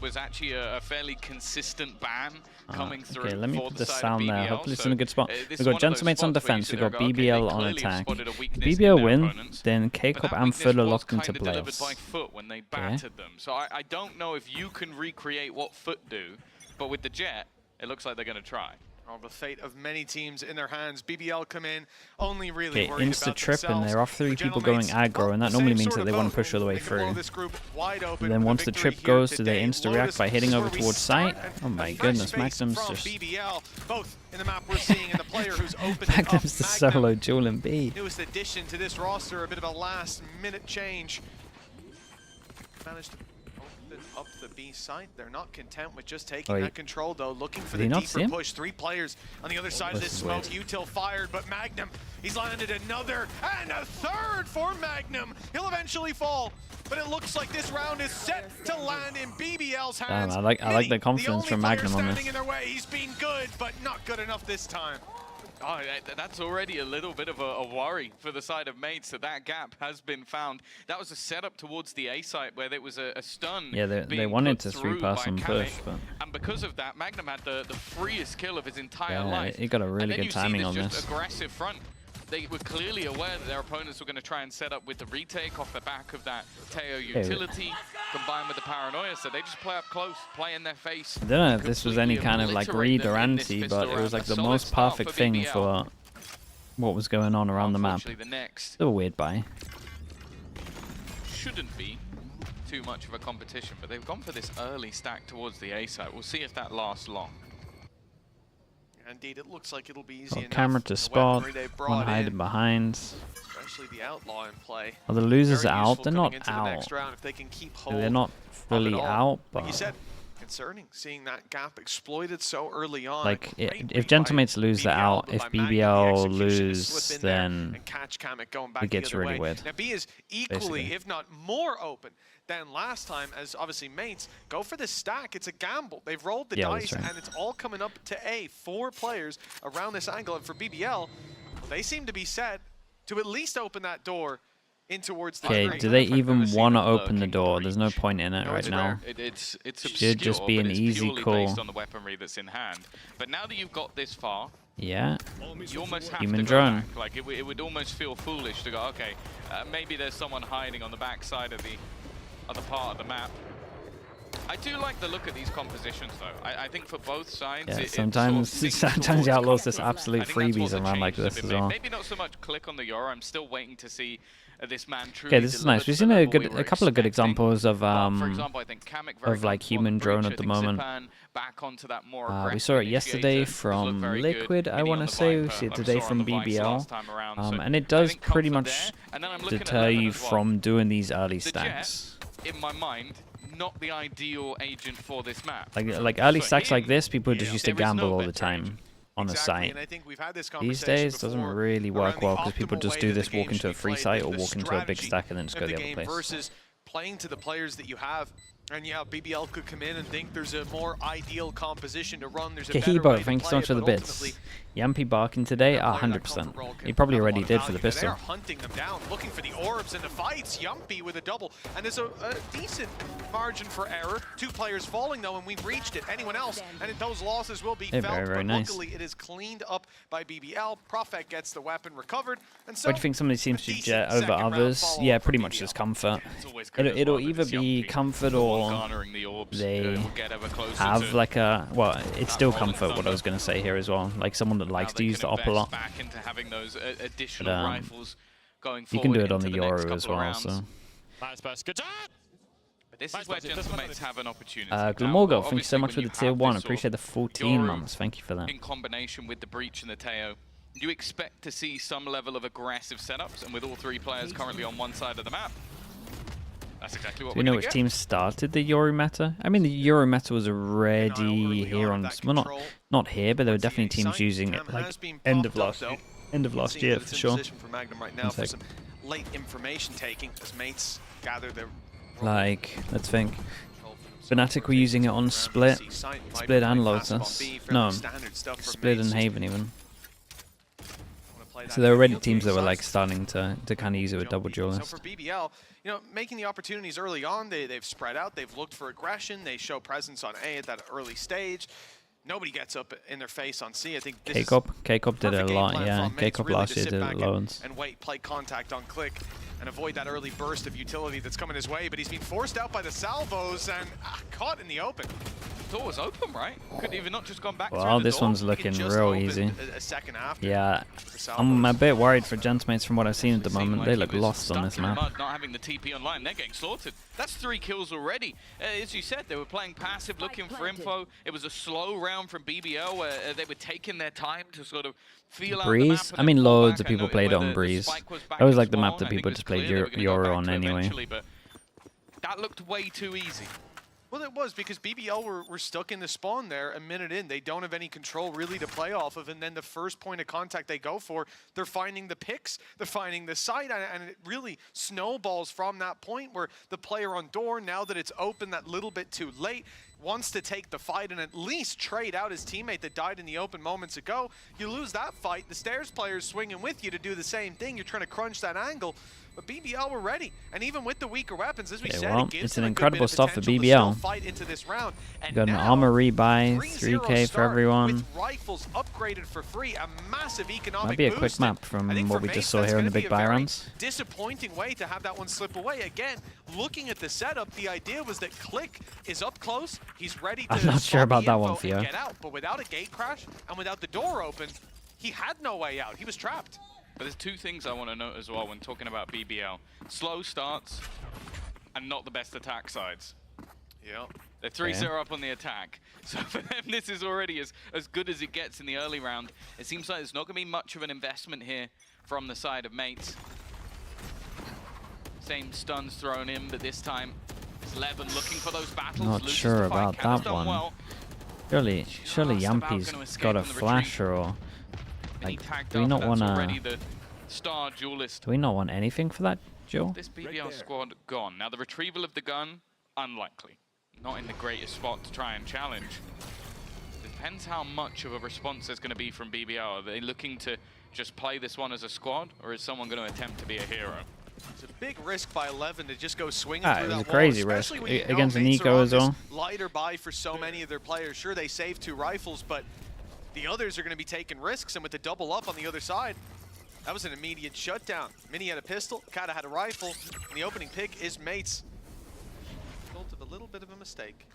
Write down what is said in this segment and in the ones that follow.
was actually a fairly consistent ban coming through. Okay, let me for put the the side of sound there. BBL. Hopefully it's So, in a good spot. this We've is got one of those Gentlemates on spots where you defense, sit we've there got and go, okay, BBL they on clearly have attack. spotted a If weakness in BBL their win, opponents, then but K-Cup that and weakness Foot are was locked into kinda delivered by playoffs. Foot when they battered them. So I don't know if you can recreate what Foot do, but with the Jet, it looks like they're going to try. The fate of many teams in their hands. BBL come in only really Okay, worried insta about trip, and themselves. they're off 3 The people going Gentlemates, aggro, and that the normally same means sort that of they want to boat. push all the way They can blow through. this group wide open And then with a once the victory trip here goes, do they today. insta-react Lotus by hitting is over where we towards start, site? and Oh my a fresh goodness, face Magnum's from just... BBL, both in the map we're seeing, and the player who's opened it up. Magnum's the solo duel in B. Newest addition to this roster, a bit of a last-minute change. Managed to open up the B site. They're not content with just taking that control, though. Looking for the deeper push. 3 players on the other side of this smoke. Util fired, but Magnum, he's landed another and a third for Magnum. He'll eventually fall, but it looks like this round is set to land in BBL's hands. I like the confidence from Magnum on this. In their way. He's been good, but not good enough this time. Oh, that's already a little bit of a worry for the side of Mates that gap has been found. That was a setup towards the A site where there was a stun. Yeah, they wanted to 3-person push, but... And because of that, Magnum had the freest kill of his entire life. He got a really good timing on this. Aggressive front. They were clearly aware that their opponents were going to try and set up with the retake off the back of that Teo utility, combined with the paranoia, so they just play up close, play in their face. I don't know if this was any kind of like read or anti, but it was like the most perfect thing for what was going on around the map. Still a weird buy. Shouldn't be too much of a competition, but they've gone for this early stack towards the A site. We'll see if that lasts long. Indeed, it looks like it'll be easy enough. Camera to spot, one hiding behind. Especially the outlaw in play. Well, the losers are out. They're not out. If they can keep hold They're not fully out, but... Like you said, concerning seeing that gap exploited so early on. Like, if Gentlemates lose, they're out. If BBL lose, then it gets really weird. Now, B is equally, if not more open than last time, as obviously Mates go for this stack. It's a gamble. They've rolled the dice, and it's all coming up to A. 4 players around this angle, and for BBL, they seem to be set to at least open that door in towards the Okay, do they even want to open the door? There's no point in it right now. It's should just be an easy call. Based on the weaponry that's in hand. But now that you've got this far, yeah, you almost have human to drone. go back. Like it would almost feel foolish to go, okay, maybe there's someone hiding on the back side of the other part of the map. I do like the look at these compositions, though. I think for both sides, yeah, sometimes the Outlaws just absolute freebies around like this as well. Maybe not so much click on the Euro. I'm still waiting to see this man truly. Okay, this is nice. We've seen a couple of good examples of for example, I think Kamek very like human drone at the moment. Back onto that more we saw it yesterday from Liquid, I want to say. We see it today from BBL. And it does pretty much deter you from doing these early stacks. In my mind, not the ideal agent for this map. Like early stacks like this, people just used to gamble all the time on a site. These days, it doesn't really work well because people just do this, walk into a free site or walk into a big stack and then just go the other place. Versus playing to the players that you have. And yeah, BBL could come in and think there's a more ideal composition to run. There's a better way to thanks so play much for the bits. Yampy barking today? 100%. He probably already did for the pistol. They're hunting them down, looking for the orbs and the fights. Yumpy with a double. And there's a decent margin for error. 2 players falling, though, and we've reached it. Anyone else? And those losses will be felt. Very nice. Luckily, it is cleaned up by BBL. Prophet gets the weapon recovered. And so, why do you think some of these teams should jet over others? Yeah, pretty much just comfort. It'll either be comfort or they have like a, well, it's still comfort what I was going to say here as well, like someone that likes to use the op a lot. You can do it on the Yoru as well, so. This is where Gentlemates have an opportunity. Glamorgo, thank you so much for the tier 1. Appreciate the 14 months. Thank you for that. In combination with the Breach and the Teo, you expect to see some level of aggressive setups, and with all 3 players currently on one side of the map, that's exactly what we're going to get. Do you know which team started the Yoru meta? I mean, the Yoru meta was already here on, well, not here, but there were definitely teams using it like end of last year for sure. Late information taking as Mates gather their, like, let's think. Fnatic were using it on Split and Lotus. No, Split and Haven even. So there were already teams that were like starting to kind of use it with double duelist. So for BBL, you know, making the opportunities early on, they've spread out, they've looked for aggression, they show presence on A at that early stage. Nobody gets up in their face on C. I think this K-Cop did it a lot, yeah. K-Cop really last year did it loads. And wait, play contact on click, and avoid that early burst of utility that's coming his way. But he's been forced out by the salvos and caught in the open. The door was open, right? Could even not just gone back through Well, the this door. one's looking real easy. A second after. Yeah, I'm a bit worried for Gentmates from what I've seen at the moment. They look lost on this map. Not having the TP online, they're getting slaughtered. That's 3 kills already. As you said, they were playing passive, looking for info. It was a slow round from BBL where they were taking their time to sort of feel out the map. Breeze? I mean, loads of people played it on Breeze. That was like the map that people just played Euro on anyway. But that looked way too easy. Well, it was because BBL were stuck in the spawn there a minute in. They don't have any control really to play off of, and then the first point of contact they go for, they're finding the picks, they're finding the site, and it really snowballs from that point where the player on door, now that it's open that little bit too late, wants to take the fight and at least trade out his teammate that died in the open moments ago. You lose that fight, the Stairs player's swinging with you to do the same thing. You're trying to crunch that angle. But BBL were ready, and even with the weaker weapons, as we said, well, it gives it's them an a good incredible bit of stuff for potential to BBL. still fight into this round. And Got an now, armor rebuy, 3-0 3K for everyone. with rifles upgraded for free, a massive economic Might be a boost. quick map from what we just saw here in the big buy rounds. Disappointing way to have that one slip away. Again, looking at the setup, the idea was that Click is up close, he's ready to I'm not sure about that one, Theo. get out, but without a gate crash and without the door open, he had no way out. He was trapped. But there's 2 things I want to note as well when talking about BBL. Slow starts and not the best attack sides. Yeah. They're 3-0 up on the attack. So for them, this is already as good as it gets in the early round. It seems like there's not going to be much of an investment here from the side of Mates. Same stuns thrown in, but this time it's Levin looking for those battles. Not Lotus sure to fight. about Canada's that done one. well. Surely Just Yampi's about gonna got a escape on the flasher or... He Like, tagged do we up, not and that's want already to... the star duelist. Do we not want anything for that, Joe? This BBL squad gone. Now the retrieval of the gun, unlikely. Not in the greatest spot to try and challenge. Depends how much of a response there's going to be from BBL. Are they looking to just play this one as a squad, or is someone going to attempt to be a hero? It's a big risk by 11 to just go swinging It through was that a crazy wall, risk especially when you know against Mates are Nico on as this well. lighter buy for so many of their players. Sure, they saved 2 rifles, but the others are going to be taking risks, and with the double up on the other side, that was an immediate shutdown. Mini had a pistol, Kata had a rifle, and the opening pick is Mates. Result of a little bit of a mistake.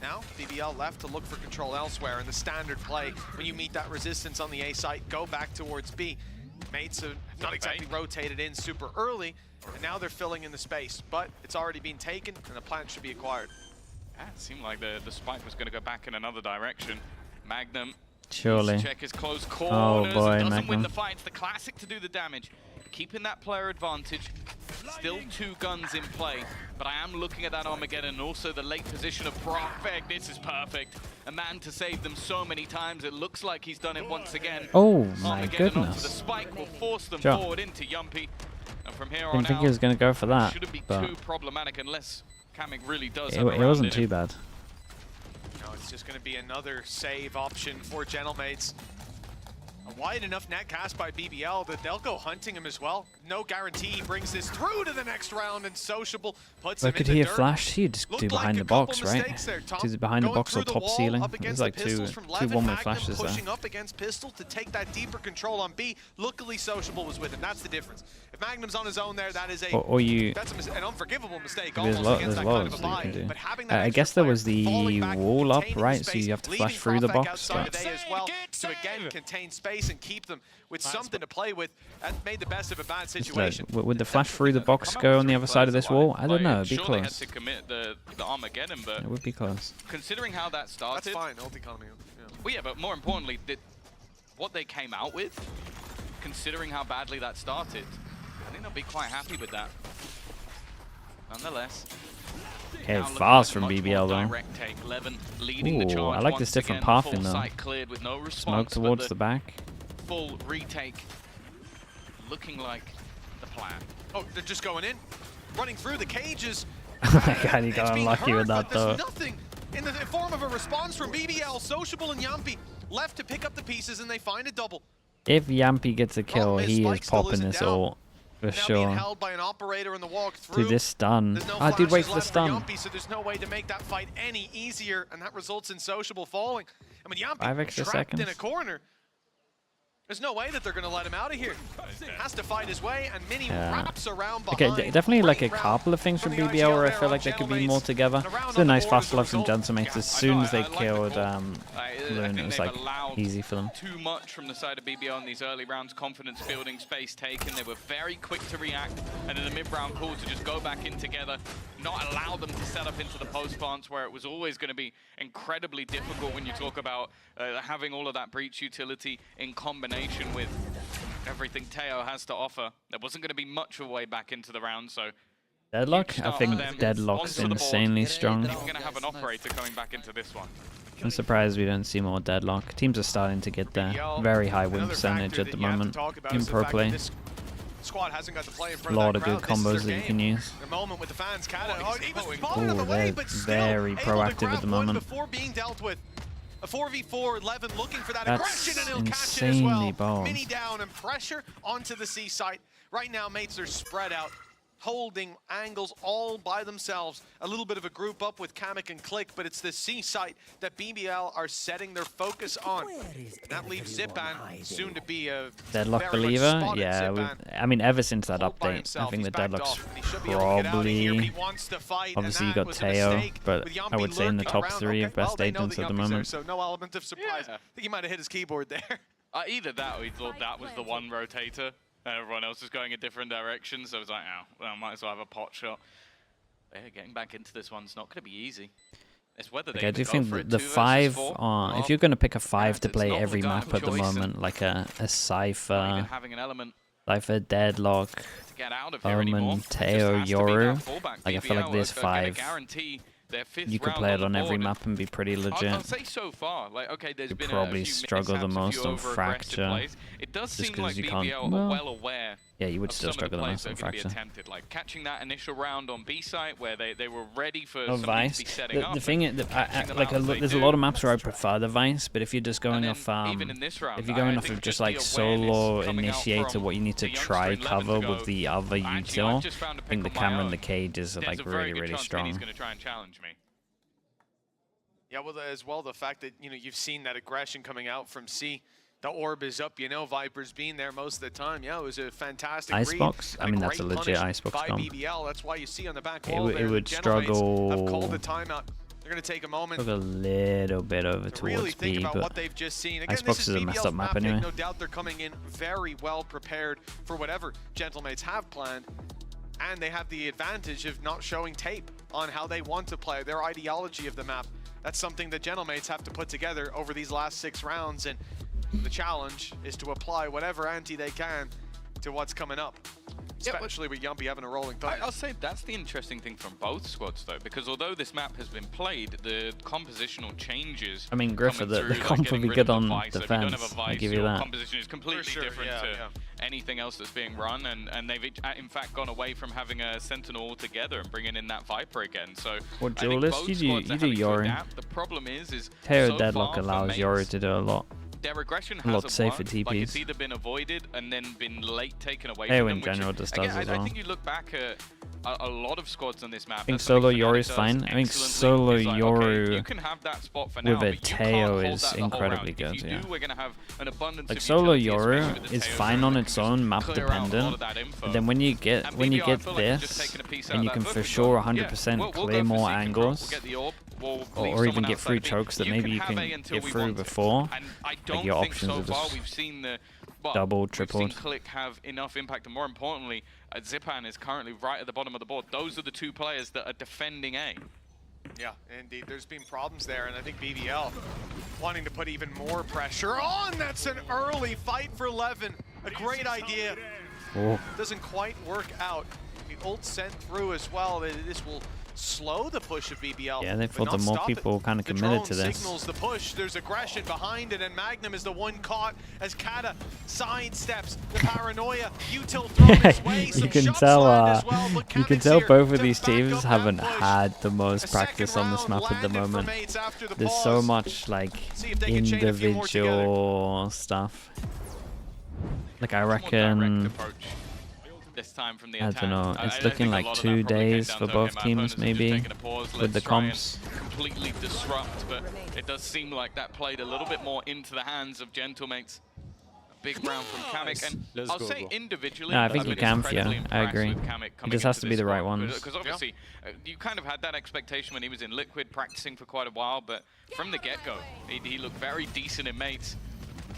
Now, BBL left to look for control elsewhere, and the standard play, when you meet that resistance on the A site, go back towards B. Mates have not exactly rotated in super early, and now they're filling in the space, but it's already been taken, and the plant should be acquired. Yeah, it seemed like the spike was going to go back in another direction. Magnum Surely. check his close corners. Oh boy, Doesn't Magnum. win the fight. It's the classic to do the damage. Keeping that player advantage. Still 2 guns in play, but I am looking at that Armageddon and also the late position of Profeg. This is perfect. A man to save them so many times. It looks like he's done it once again. Oh my Armageddon onto the goodness. spike will force them Sure. forward into Yumpy. And from here on Didn't think out, he was going to go for that, shouldn't be but too problematic unless Kamek really does it have a round wasn't in too him. bad. No, it's just going to be another save option for Gentlemates. A wide enough net cast by BBL that they'll go hunting him as well. No guarantee he brings this through to the next round, and Sociable puts him But could into he have dirt. flashed? He'd just do Looked behind like the a couple box, right? mistakes there, Tom. Do behind the Going box or through the top wall, ceiling. up There's against like the two pistols from one-way Magnum flashes there. pushing up against Pistol to take that deeper control on B. Luckily, Sociable was with him. That's the difference. If Magnum's on his own there, that is a Or you... that's an unforgivable mistake. There's Almost against there's that kind of loads a that you buy. can do. But having that I extra guess there player was the falling back, wall up, containing right? the So space, you have to leaving flash through the Profeg box. outside But of A as well to again contain space and keep them with something to play with. That made the best of a bad situation. would the flash through the box go on the other side of this wall? I don't know. It'd be Sure, they had close. to commit the Armageddon, but It would be close. considering how that started, That's fine, ult economy. Yeah. well, yeah, but more importantly, what they came out with, considering how badly that started, I think they'll be quite happy with that. Nonetheless. Okay, now looking fast like a from much BBL more though. direct take. Levin leading the Ooh, charge I like once this different again. pathing Full though. site cleared with no response, Smoke but towards the back. full retake looking like the plan. Oh, they're just going in, running through the cages. Oh my god, he It's got being unlucky heard, with that but there's though. nothing in the form of a response from BBL. Sociable and Yumpy left to pick up the pieces, and they find a double. If Yampy gets a kill, he is popping this ult for sure. Dude, this stun. Ah, dude, wait for the stun. So there's no way to make that fight any easier, and that results in Sociable falling. I mean, Yampy 5 extra trapped seconds in a corner. There's no way that they're going to let him out of here. Has to fight his way, and Mini wraps around behind. Okay, definitely like a couple of things from BBL where I feel like they could be more together. It's a nice fast love from Gentlemates. As soon as they killed Loon, it was like easy for them. Too much from the side of BBL in these early rounds. Confidence building, space taken. They were very quick to react, and in the mid-round call to just go back in together, not allow them to set up into the post plants where it was always going to be incredibly difficult when you talk about having all of that breach utility in combination with everything Teo has to offer. There wasn't going to be much of a way back into the round, so Deadlock? I think Deadlock's insanely strong. We're going to have an operator coming back into this one. I'm surprised we don't see more Deadlock. Teams are starting to get there. Very high win percentage at the moment in pro play. Squad hasn't got to play in front A lot of of good combos that you can use. The moment with the fans, Oh, they're very proactive at the moment. Before being dealt with. A 4v4, 11 looking for that That's aggression, and he'll catch it as well. insanely bold. Mini down and pressure onto the C site. Right now, mates are spread out, holding angles all by themselves. A little bit of a group up with Kamek and Click, but it's the C site that BBL are setting their focus on. And that leaves Zipan soon to be a Deadlock believer? Yeah, I mean, ever since that update, I think the Deadlock's probably... Obviously, you got Teo, but I would say in the top 3 of best agents at the moment. So no element of surprise. I think he might have hit his keyboard there. Either that or he thought that was the one rotator. Everyone else is going a different direction, so it's like, oh, well, I might as well have a pot shot. Yeah, getting back into this one's not going to be easy. It's whether they I do think the 5, if you're going to pick a 5 to play every map at the moment, like a Cypher, Deadlock, Omen, Teo, Yoru, like I feel like this 5, you could play it on every map and be pretty legit. I'll say so far, like, okay, there's you been probably a few struggle the most on Fracture. Plays. It does just seem like you BBL can't. are well aware. Yeah, you would still struggle the most on Fracture. Like catching that initial round on B site where they were ready for Vice. to be setting up. The thing is, there's a lot of maps where I prefer the Vice, but if you're just going off, if you're going off of just like solo initiator, what you need to try cover with the other util, I think the camera and the cage is like really strong. He's going to try and challenge me. Yeah, well, as well, the fact that, you know, you've seen that aggression coming out from C. The orb is up, you know, Viper's been there most of the time. Yeah, it was a fantastic Icebox? I mean, that's a legit Icebox comp. BBL. That's why you see on the back wall it would struggle. Have called the timeout. They're going to take a moment. A little bit over towards B, but what they've just seen. Again, Icebox is a messed up map anyway. No doubt they're coming in very well prepared for whatever Gentlemates have planned. And they have the advantage of not showing tape on how they want to play, their ideology of the map. That's something that Gentlemates have to put together over these last 6 rounds, and the challenge is to apply whatever ante they can to what's coming up. Especially with Yampy having a rolling thunder. I'll say that's the interesting thing from both squads, though, because although this map has been played, the compositional changes. I mean, Griffer, the comp will be good on defense. I give you that. Composition is completely different to anything else that's being run, and they've in fact gone away from having a Sentinel altogether and bringing in that Viper again. So, or Duelist, you do Yoru. The problem is Teo Deadlock allows Yoru to do a lot. Their aggression a lot safer TPs. Like it's either been avoided and then been late taken away from them. In general just does as well. I think you look back at a lot of squads on this map. I think solo Yoru is fine. I think solo Yoru with a Teo is incredibly good. Yeah. Like solo Yoru is fine on its own, map dependent. But then when you get this, and you can for sure 100% clear more angles, or even get through chokes that maybe you can get through before. Like your options are just double, tripled. Click have enough impact, and more importantly, Zipan is currently right at the bottom of the board. Those are the 2 players that are defending A. Yeah, indeed. There's been problems there, and I think BBL wanting to put even more pressure on. That's an early fight for 11. A great idea. Oh. Doesn't quite work out. The ult sent through as well. This will slow the push of BBL. Yeah, they thought the more people kind of committed to this. Signals the push. There's aggression behind it, and Magnum is the one caught as Kata sidesteps the paranoia. Util thrown his way. You can tell both of these teams haven't had the most practice on this map at the moment. There's so much like individual stuff. Like, I reckon, this time from the I don't know, it's looking like 2 days for both teams maybe with the comps. Completely disrupt, but it does seem like that played a little bit more into the hands of Gentlemates. Big round from Kamek, and I'll say individually. No, I think you can, yeah, I agree. It just has to be the right ones. Because obviously, you kind of had that expectation when he was in Liquid, practicing for quite a while, but from the get-go, he looked very decent in mates.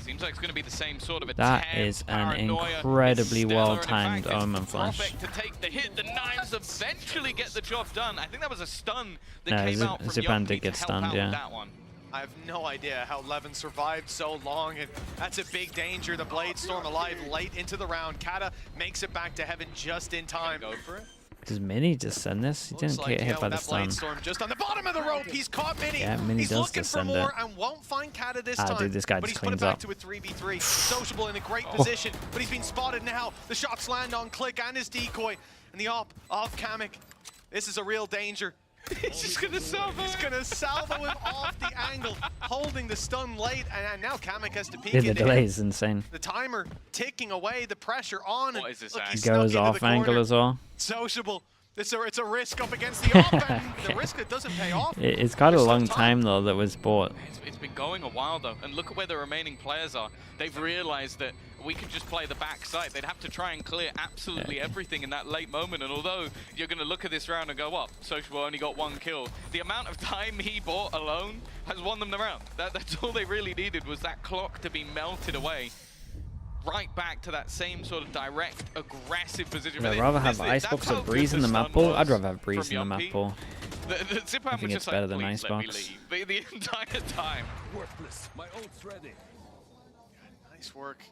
Seems like it's going to be the same sort of That is an incredibly well-timed Omen flash. To take the hit, the knives eventually get the job done. I think that was a stun that came out from Zipan did get stunned, yeah. That one. I have no idea how Levin survived so long, and that's a big danger. The Blade Storm alive late into the round. Kata makes it back to heaven just in time. Go for it. Does Mini just send this? He didn't get hit by the stun. Storm just on the bottom of the rope. He's caught Mini. Yeah, Mini He's does just send it. And won't find Kata this time. Dude, this guy but just he's put it cleans back up. to a 3v3. Sociable in a great position, but he's been spotted now. The shots land on Click and his decoy, and the op of Kamek. This is a real danger. He's just gonna salvo. He's gonna salvo him off the angle, holding the stun late, and now Kamek has to peek the delay is insane. The timer ticking away, the pressure on. What is this? He goes off angle as well. Sociable. It's a risk up against the op, and the risk that doesn't pay off. It's got a long time though that was bought. It's been going a while though, and look at where the remaining players are. They've realized that we could just play the backside. They'd have to try and clear absolutely everything in that late moment, and although you're going to look at this round and go, well, Sociable only got 1 kill, the amount of time he bought alone has won them the round. That's all they really needed, was that clock to be melted away. Right back to that same sort of direct, aggressive position. Would I rather have Icebox or Breeze in the map pool? I'd rather have Breeze in the map pool. The I think it's better than Icebox. The entire time. Worthless. My ult's ready. Nice work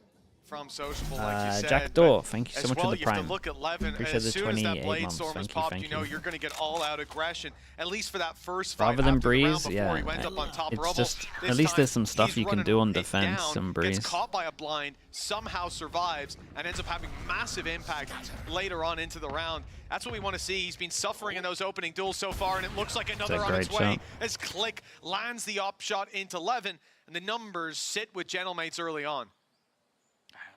from Sociable, like you said. Jackdaw, thank you so much for the You prime. have to look at Levin. Appreciate As the soon as that 28 Blade months. Storm is Thank popped, you, you know you're going to get all-out aggression, at least for that first fight. Rather than after the round Breeze, before he went up on top it's rubble. just, This at least time, there's some stuff he's you can running do on it defense down, and Breeze. Gets caught by a blind, somehow survives, and ends up having massive impact later on into the round. That's what we want to see. He's been suffering in those opening duels so far, and it looks like another on its way as Click lands the op shot into Levin, and the numbers sit with Gentlemates early on.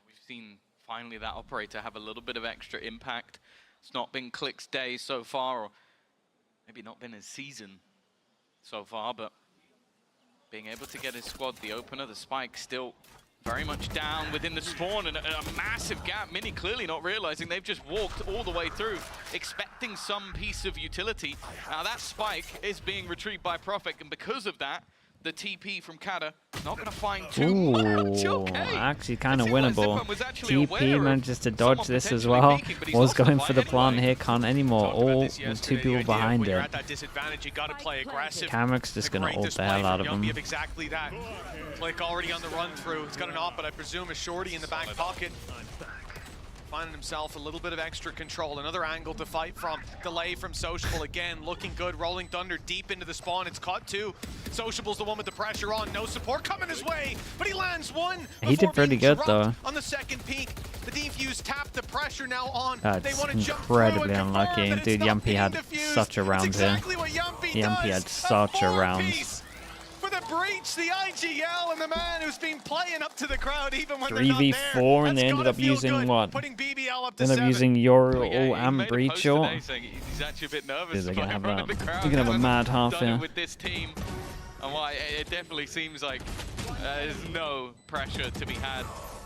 We've seen finally that operator have a little bit of extra impact. It's not been Click's day so far, or maybe not been his season so far, but being able to get his squad the opener, the spike still very much down within the spawn, and a massive gap. Mini clearly not realizing they've just walked all the way through, expecting some piece of utility. Now that spike is being retrieved by Prophet, and because of that, the TP from Kata not going to find too much. Okay. Actually kind of winnable. TP manages to dodge this as well. Was going for the plant here, can't anymore. All with 2 people behind it. Kamek's just going to ult the hell out of him. Exactly that. Click already on the run through. It's got an op, but I presume a shorty in the back pocket. Finding himself a little bit of extra control. Another angle to fight from. Delay from Sociable again. Looking good. Rolling Thunder deep into the spawn. It's caught 2. Sociable's the one with the pressure on. No support coming his way, but he lands 1. He did pretty good though. On the second peak, the defuse tapped. The pressure now on. That's incredibly unlucky. Dude, Yumpy had such a round here. Yumpy had such a round. For the breach, the IGL, and the man who's been playing up to the crowd even when 3v4, and they ended up using what? BBL up to ended up using Euro and Breach short. He's actually a bit nervous. They're gonna have a mad half here. With this team, and why it definitely seems like there's no pressure to be had.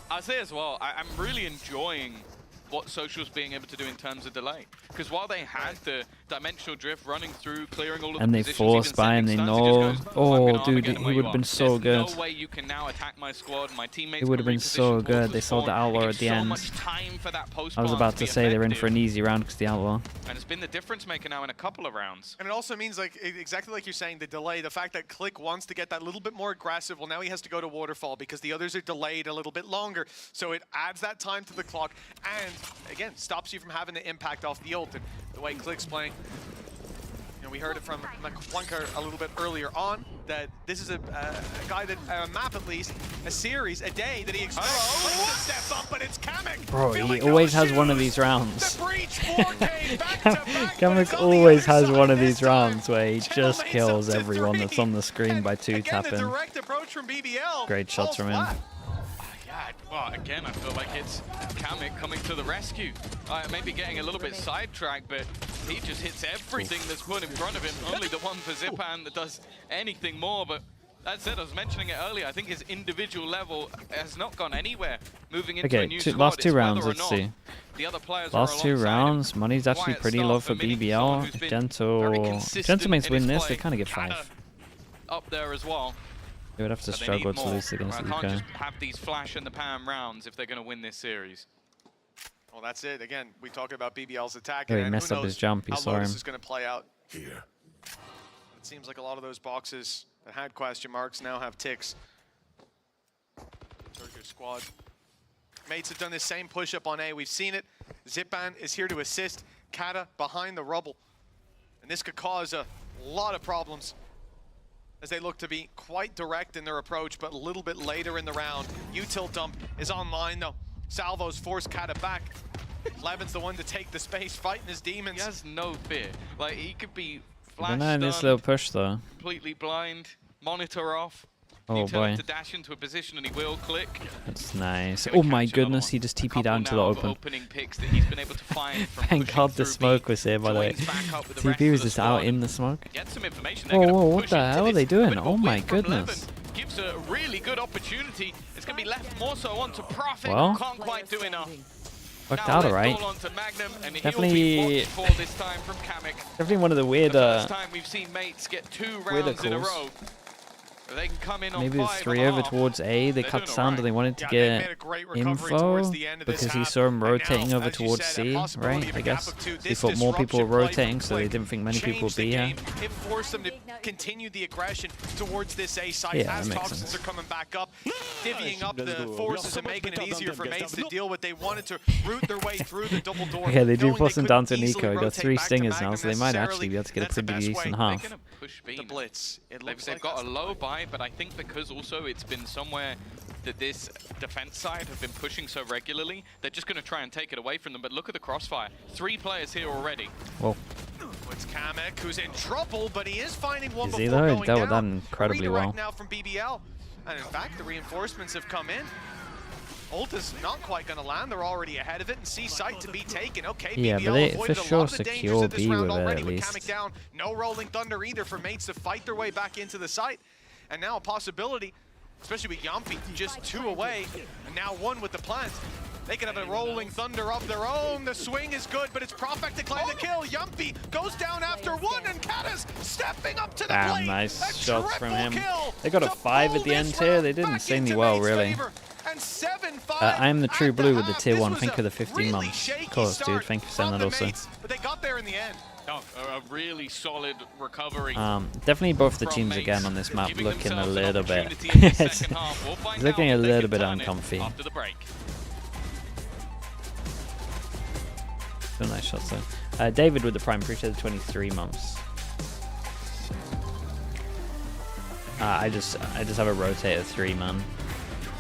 I'll say as well, I'm really enjoying what Social's being able to do in terms of delay. Because while they had the dimensional drift running through, clearing all of and the they positions, force by and they know. Oh, dude, he would have been so good. No way you can now attack my squad. My teammates. It would have been so good. They saw the outlaw at the end. I was about to say they're in for an easy round because the outlaw. And it's been the difference maker now in a couple of rounds. And it also means, like, exactly like you're saying, the delay, the fact that Click wants to get that little bit more aggressive. Well, now he has to go to Waterfall because the others are delayed a little bit longer. So it adds that time to the clock and, again, stops you from having the impact off the ult. And the way Click's playing, you know, we heard it from Wonka a little bit earlier on, that this is a guy that, a map at least, a series, a day that he expects to step up, but it's Kamek. Bro, he always has one of these rounds. Kamek always has one of these rounds where he just kills everyone that's on the screen by 2 tapping. Great shots from him. Well, again, I feel like it's Kamek coming to the rescue. Maybe getting a little bit sidetracked, but he just hits everything that's put in front of him. Only the one for Zipan that does anything more, but that said, I was mentioning it earlier, I think his individual level has not gone anywhere. Moving into a new squad, last two it's rounds, whether or let's not see. The other players Last two rounds, money's actually pretty low for BBL. If Gentleman's win this, they kind of get 5. Up there as well. They would have to struggle to lose against the Can't UK. just have these flash in the pan rounds if they're going to win this series. Well, that's it. Again, we talk about BBL's attack. Oh, he and messed up his jump. He saw him. Lotus is going to play out. Here. It seems like a lot of those boxes that had question marks now have ticks. Turkish squad. Mates have done this same push-up on A. We've seen it. Zipan is here to assist. Kata behind the rubble. And this could cause a lot of problems as they look to be quite direct in their approach, but a little bit later in the round. Util dump is online though. Salvo's forced Kata back. Levin's the one to take the space, fighting his demons. He has no fear. Like, he could be flash in this little push though. Completely blind, monitor off. Oh boy. To dash into a position and he will click. That's nice. Oh my goodness, he just TP'd down to the open. Picks that he's been able to find from Thank God the smoke was here, by the way. TP was just out in the smoke. Get some information. Whoa, what the hell are they doing? Oh my goodness. Gives a really good opportunity. It's going to be left more so on to Profit. Well, can't quite do enough. Worked out alright. Definitely one of the weirder. Time we've seen Mates get 2 rounds in a row. They can come in maybe on it's 3 over towards A. They cut sound and they wanted to get info because he saw him rotating over towards C, right? I guess he thought more people were rotating, so they didn't think many people would be here. It forced them to continue the aggression towards this A site as toxins are coming back up, divvying up the forces and making it easier for Mates to deal with. They wanted to root their way through the double door. Okay, they do force him down to Nico. He got 3 stingers now, so they might actually be able to get a pretty decent half. The blitz. They've got a low buy, but I think because also it's been somewhere that this defense side have been pushing so regularly, they're just going to try and take it away from them. But look at the crossfire. 3 players here already. Whoa. It's Kamek who's in trouble, but he is finding one before going down. Dealt with that incredibly well. Now from BBL. And in fact, the reinforcements have come in. Ulta's not quite going to land. They're already ahead of it, and C site to be taken. Okay, yeah, BBL but they avoided for a sure lot of the secure dangers B round with it already at with least. Kamek down. No rolling thunder either for Mates to fight their way back into the site. And now a possibility, especially with Yampi just 2 away, and now 1 with the plant. They can have a rolling thunder of their own. The swing is good, but it's Profect to claim the kill. Yampi goes down after 1, and Kata's stepping up to the plate. Nice shots from him. They got a 5 at the end here. They did insanely well, really. I am the true blue with the tier 1. Thank you for the 15 months. Of course, dude. Thank you for saying that also. But they got there in the end. Oh, a really solid recovery. Definitely both the teams again on this map looking a little bit. It's looking a little bit uncomfy. After the break. Still nice shots though. David with the prime, appreciate the 23 months. I just have a rotator 3 man.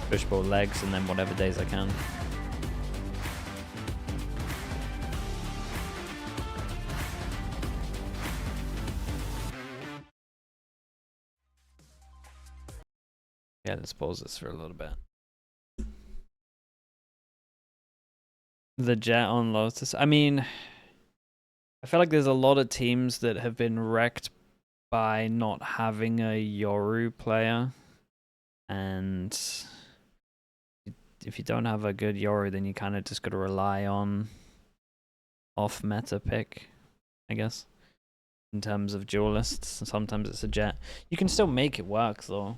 Push ball legs and then whatever days I can. Yeah, let's pause this for a little bit. The jet on Lotus. I mean, I feel like there's a lot of teams that have been wrecked by not having a Yoru player. And if you don't have a good Yoru, then you kind of just got to rely on off-meta pick, I guess, in terms of duelists. Sometimes it's a jet. You can still make it work, though.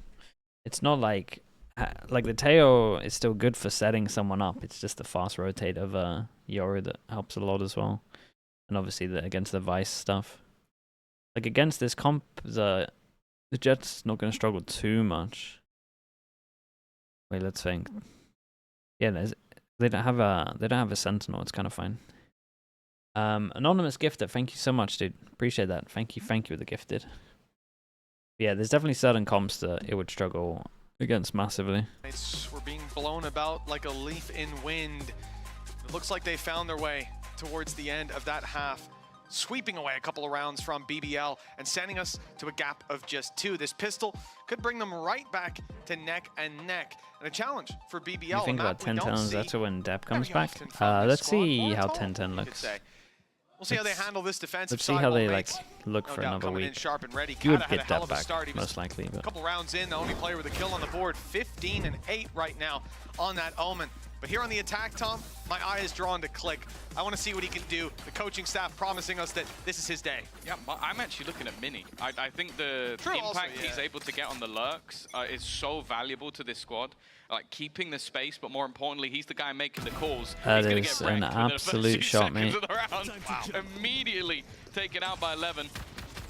It's not like the Teo is still good for setting someone up. It's just the fast rotate of Yoru that helps a lot as well. And obviously against the Vice stuff. Like against this comp, the Jet's not going to struggle too much. Wait, let's think. Yeah, they don't have a Sentinel. It's kind of fine. Anonymous gifter, thank you so much, dude. Appreciate that. Thank you with the gifted. Yeah, there's definitely certain comps that it would struggle against massively. We're being blown about like a leaf in wind. It looks like they found their way towards the end of that half. sweeping away a couple of rounds from BBL and sending us to a gap of just 2. This pistol could bring them right back to neck and neck. And a challenge for BBL. You think about 10-10, that's when Depp comes back. Let's see how 10-10 looks. We'll see how they handle this defensive Let's see how they look for another week. Sharp and ready. You would Kada get had a hell that of a start. back, most likely. But a couple rounds in, the only player with a kill on the board, 15 and 8 right now on that Omen. But here on the attack, Tom, my eye is drawn to Click. I want to see what he can do. The coaching staff promising us that this is his day. Yeah, I'm actually looking at Mini. I think the impact he's able to get on the lurks is so valuable to this squad. Like keeping the space, but more importantly, he's the guy making the calls. That is an absolute shot, mate. Wow. Immediately taken out by 11.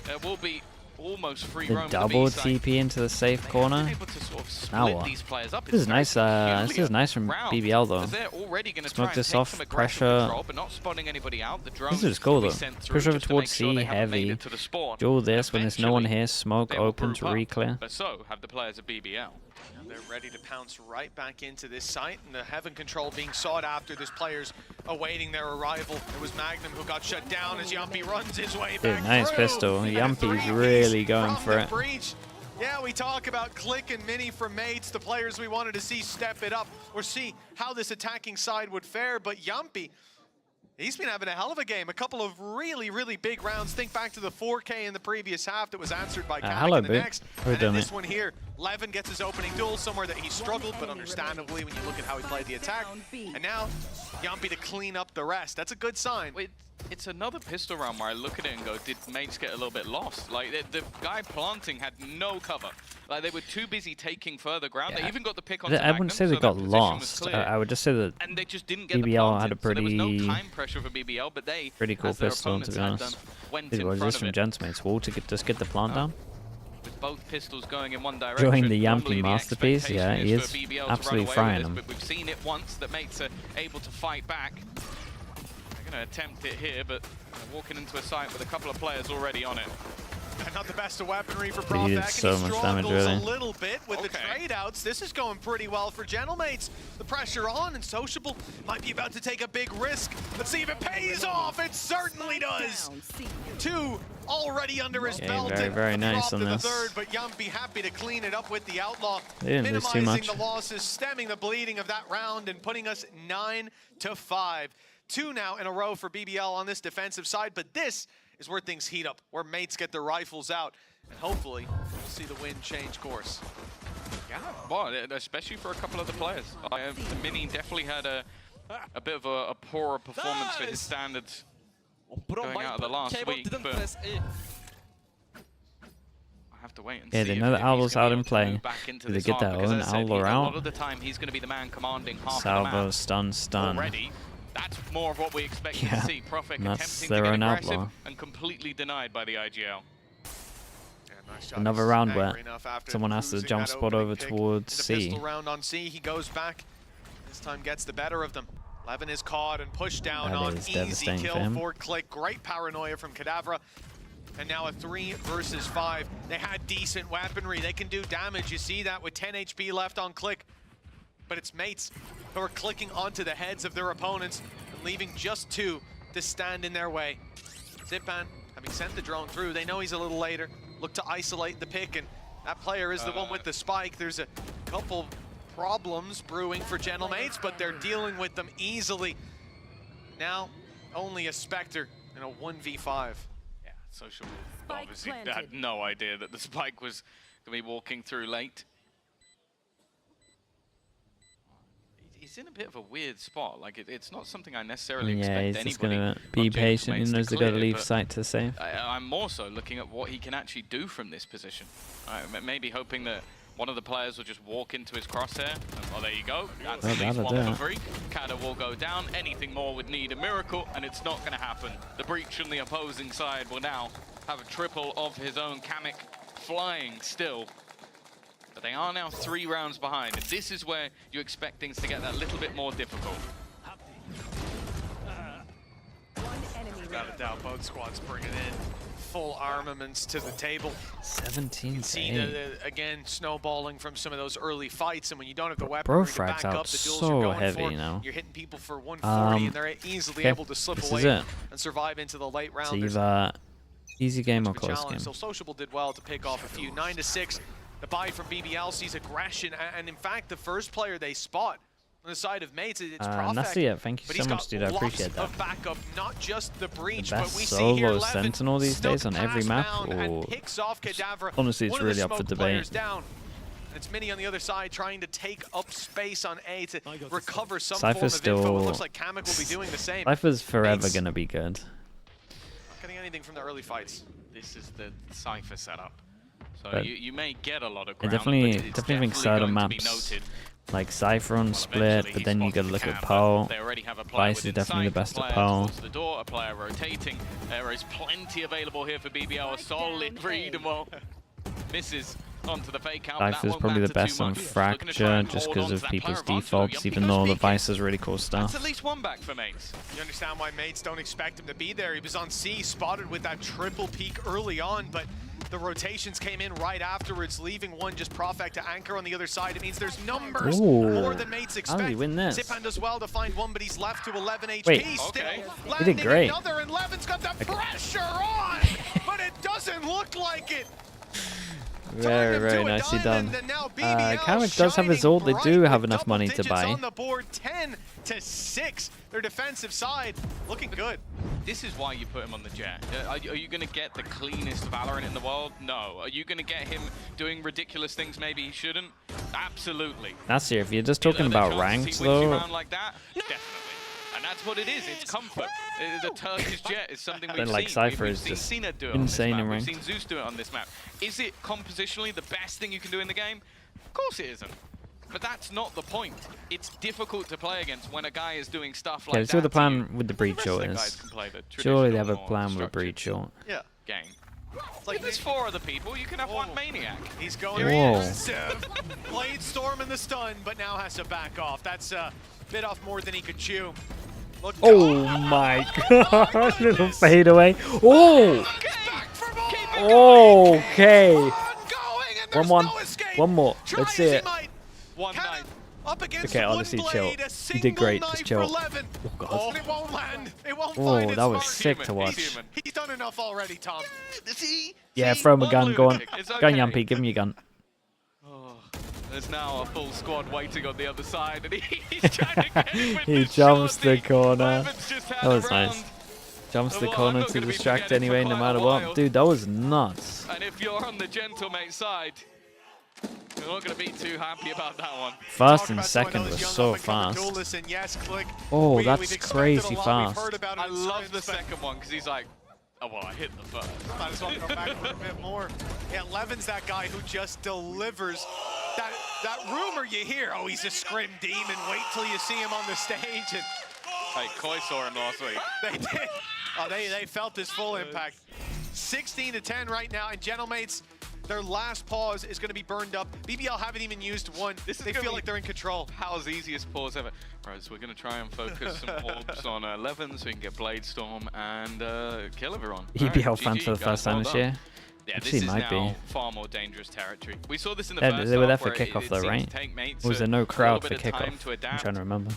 It will be almost free the roam. Double TP into the safe corner. Now what? This is nice. This is nice from BBL though. Smoke this off. Pressure. This is cool though. Push over towards C. Heavy. Duel this when there's no one here. Smoke open to re-clear. But so have the players of BBL. They're ready to pounce right back into this site, and the Heaven control being sought after. There's players awaiting their arrival. It was Magnum who got shut down as Yumpy runs his way back. Nice pistol. Yumpy's really going for it. Breach. Yeah, we talk about Click and Mini from Mates, the players we wanted to see step it up or see how this attacking side would fare, but Yumpy, he's been having a hell of a game. A couple of really, really big rounds. Think back to the 4K in the previous half that was answered by Kamek in the next. And then this one here, Levin gets his opening duel somewhere that he struggled, but understandably when you look at how he played the attack. And now, Yumpy to clean up the rest. That's a good sign. Wait, it's another pistol round where I look at it and go, did Mates get a little bit lost? Like, the guy planting had no cover. Like, they were too busy taking further ground. They even got the pick on I wouldn't say they got lost. I would just say that and they just didn't get BBL had a so there was no time pressure for BBL, but they, pretty cool pistol, to be honest. It was just from Gentmates Wall to just get the plant down. With both pistols going in one direction. Enjoying the Yumpy masterpiece, yeah, he is absolutely frying them. But we've seen it once that Mates are able to fight back. They're going to attempt it here, but walking into a site with a couple of players already on it. And not the best of weaponry for But he did so much damage, really. A little bit with the trade-outs. This is going pretty well for Gentlemates. The pressure on, and Sociable might be about to take a big risk. Let's see if it pays off. It certainly does. 2 already under his belt. Very nice on this. Third, but Yumpy happy to clean it up with the Outlaw. They didn't lose too much. Minimizing the losses, stemming the bleeding of that round, and putting us 9-5. 2 now in a row for BBL on this defensive side, but this is where things heat up, where Mates get their rifles out, and hopefully we'll see the wind change course. Yeah, well, especially for a couple of the players. Mini definitely had a bit of a poorer performance for his standards going out of the last week, but I have to wait and see. Yeah, they know that Owl's out in play. Do they get that Owen Owl out? A lot of the time he's going to be the man commanding half Salvo, the map. stun. Already. That's more of what we expected to see. Profik attempting their to get own aggressive Outlaw. and completely denied by the IGL. Yeah, nice job. Another round where someone has to jump spot over towards C. Pistol round on C, he goes back. This time gets the better of them. Levin is caught and pushed down on easy kill for Click. Great paranoia from Cadavra. And now a 3 versus 5. They had decent weaponry. They can do damage. You see that with 10 HP left on Click. But it's Mates who are clicking onto the heads of their opponents and leaving just 2 to stand in their way. Zipan, having sent the drone through, they know he's a little later. Look to isolate the pick, and that player is the one with the spike. There's a couple problems brewing for Gentlemates, but they're dealing with them easily. Now, only a Spectre in a 1v5. Yeah, Social obviously had no idea that the spike was going to be walking through late. He's in a bit of a weird spot. Like it's not something I necessarily expect he's just gonna be patient. He knows they gotta leave sight to save. I'm more so looking at what he can actually do from this position. Maybe hoping that one of the players will just walk into his crosshair. Oh, there you go. That's at least one for free. Kada will go down. Anything more would need a miracle, and it's not going to happen. The breach on the opposing side will now have a triple of his own. Kamek flying still. But they are now 3 rounds behind, and this is where you expect things to get that little bit more difficult. Without a doubt, both squads bringing in full armaments to the table. 17 to See 8. again snowballing from some of those early fights, and when you don't have the weapon Bro to frags back out up the duels so you're going heavy, for, you know. you're hitting people for 140, and they're easily able to slip away and survive into the late round. It's either easy game or close game. So Sociable did well to pick off a few. 9-6. The buy from BBL sees aggression, and in fact, the first player they spot on the side of mates, it's Profek. That's it. Thank you so much, dude. I appreciate that. Of backup, not just the breach, The but best we see here solo Levin sentinel these days on every map. and picks off Cadaver. Honestly, it's really up for debate. Down. It's Mini on the other side trying to take up space on A to recover some Cypher's form of info. It still... looks like Kamek will be doing the same. Cypher's forever going to be good. Not getting anything from the early fights. This is the Cypher setup. So But you may get a lot of I ground, definitely but it's think certain going to be maps, noted. like Cypher on Split, Eventually but then you he's gotta look spotted at the Pearl. They already have a player Vice is within definitely the sight, best a at player Pearl. towards the door, a player rotating. There is plenty available here for BBL. A solid read, and well, misses onto the fake out. Cypher's probably the best on Fracture, just because of people's defaults, even though the Vice has really cool That's stuff. at least one back for mates. You understand why mates don't expect him to be there. He was on C, spotted with that triple peak early on, but the rotations came in right afterwards, leaving one just Profek to anchor on the other side. It means there's numbers more than mates expect. How did he win this? Zipan does well to find one, but he's left to 11 HP. Wait. Still He did great. another, and Levin's got the pressure on, but it doesn't look like it. Very, very nicely done. Kamek does have his ult. They do have enough money to buy. On the board, 10-6. Their defensive side looking good. This is why you put him on the Jet. Are you going to get the cleanest Valorant in the world? No. Are you going to get him doing ridiculous things maybe he shouldn't? Absolutely. That's it. If you're just talking about ranked, though, like that? Definitely. And that's what it is. It's comfort. The Turkish Jet is something we've like seen. Cypher We've is seen just Cena do it insane on in this map. ranked. We've seen Zeus do it on this map. Is it compositionally the best thing you can do in the game? Of course it isn't. But that's not the point. It's difficult to play against when a guy is doing stuff like that. let's see what the plan with the breach shot is. Surely they have a plan with a breach shot. Yeah. Game. Like there's 4 other people, you can have one maniac. He's going Blade Storm in the stun, but now has to back off. That's a bit off more than he could chew. Look, oh my god, little fadeaway. Oh! Okay. One more. Let's see it. Okay, honestly, chill. You did great. Just chill. Oh god. Oh, it won't land. It won't Oh, find its that was mark. sick to watch. He's done enough already, Tom. Yeah, throw him a gun. Go on. Go on, Yampy. Give him your gun. There's now a full squad waiting on the other side, and he's trying to get in with He this jumps the shorty. corner. Levin's just had That was a nice. round. Jumps the Well, I'm corner not to gonna be distract forgetting for anyway, no quite a matter while. what. Dude, that was nuts. And if you're on the Gentlemate side, you're not going to be too happy about that one. First and second was so fast. Oh, that's crazy fast. I love the second one because he's like, oh, well, I hit the first. Might as well go back for a bit more. Yeah, Levin's that guy who just delivers. That rumor you hear, oh, he's a scrim demon. Wait till you see him on the stage. And Hey, Koi saw him last week. they did. Oh, they felt his full impact. 16-10 right now, and Gentlemates, their last pause is going to be burned up. BBL haven't even used one. They feel like they're in control. How's easiest pause ever. Right, so we're going to try and focus some orbs on 11 so we can get Blade Storm and kill everyone. EBL fan for the first time this year. Yeah, Actually, this is might now be. far more dangerous territory. We saw this in the Yeah, first they were there half for where kickoff though, seemed right? to take mates Or was there no a crowd little for bit of time kickoff? to I'm adapt. trying to remember.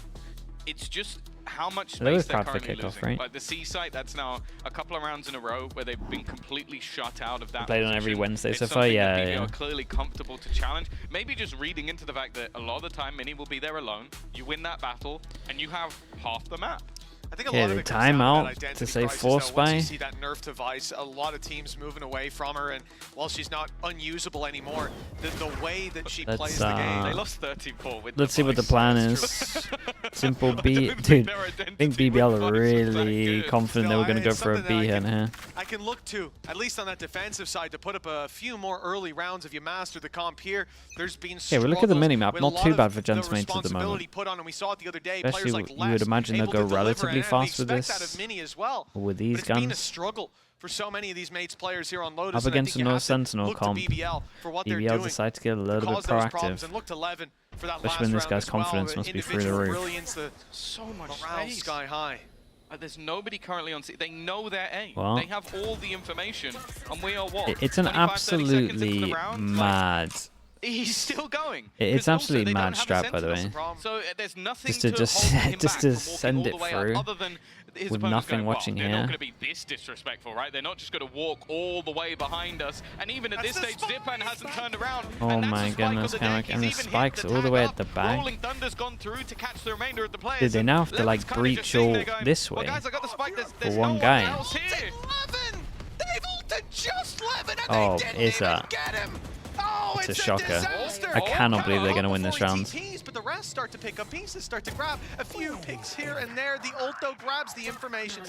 It's just how much There was space they're crowd for currently kickoff, losing. right? Like the C site, that's now a couple of rounds in a row where they've been completely shut out of that. Played on every position. Wednesday It's so far, something that yeah, BBL yeah. are clearly comfortable to challenge. Maybe just reading into the fact that a lot of the time Mini will be there alone. You win that battle, and you have half the map. I think a Yeah, lot of the it comes down to that timeout identity to say crisis, force though. Once you buy. see that nerf to Vice, a lot of teams moving away from her, and while she's not unusable anymore, the way that she Let's, plays the game. They lost 13-4 with Let's see what the Vice. plan That's is. true. Simple I B. don't Dude, think their I think identity BBL with are Vice was that really good. confident they were going to go it's for a something B that here. I can look to, at least on that defensive side, to put up a few more early rounds. If you master the comp here, there's been Yeah, we look at the struggles minimap, with not a lot too of bad for the Gentlemate at the responsibility moment. put on, and we saw it the other day. Especially Players like you would Les imagine they'll able to go deliver, relatively and fast we with expect that this. of Mini as well. With these But it's been a guns. struggle for so many of these mates players here on Lotus. Up against and I the think you no have to Sentinel look to comp. BBL for what they're BBL doing, decided to get a little bit cause those problems, proactive. and look to Levin for that Especially last when this round guy's as well. confidence The must be through the individual roof. brilliance, the So much morale space. sky high. There's nobody currently on C. They know their A. What? They have all the information, and we are what? It's an 25, 30 seconds into the absolutely round? mad. Like, he's still going. It's Also, absolutely they mad don't have a strat, by the way. sentinel, so there's nothing Just to to just hold him just back to from walking send all it the way through up, other than his with opponent's nothing going, watching well, here. they're not going to be this disrespectful, right? They're not just going to walk all the way behind us. And even at this stage, Zipan hasn't turned around. Oh and that's my a spike goodness, on the Kamek, deck. and the He's even hit spikes the all the tag way up. at the back. Rolling Thunder's gone through to catch the remainder of the players. Dude, they now have to Levin's like currently just breach sitting all there going, this well, way guys, I got the spike. There's for no one one guy. else here. Levin! They've ulted just Levin and Oh, they didn't is even that? get him! Oh, It's a it's shocker. disaster. I cannot believe they're going to win this Before he round. TPs, but the rest start to pick up pieces, start to grab a few picks here and there. The ult though grabs the information.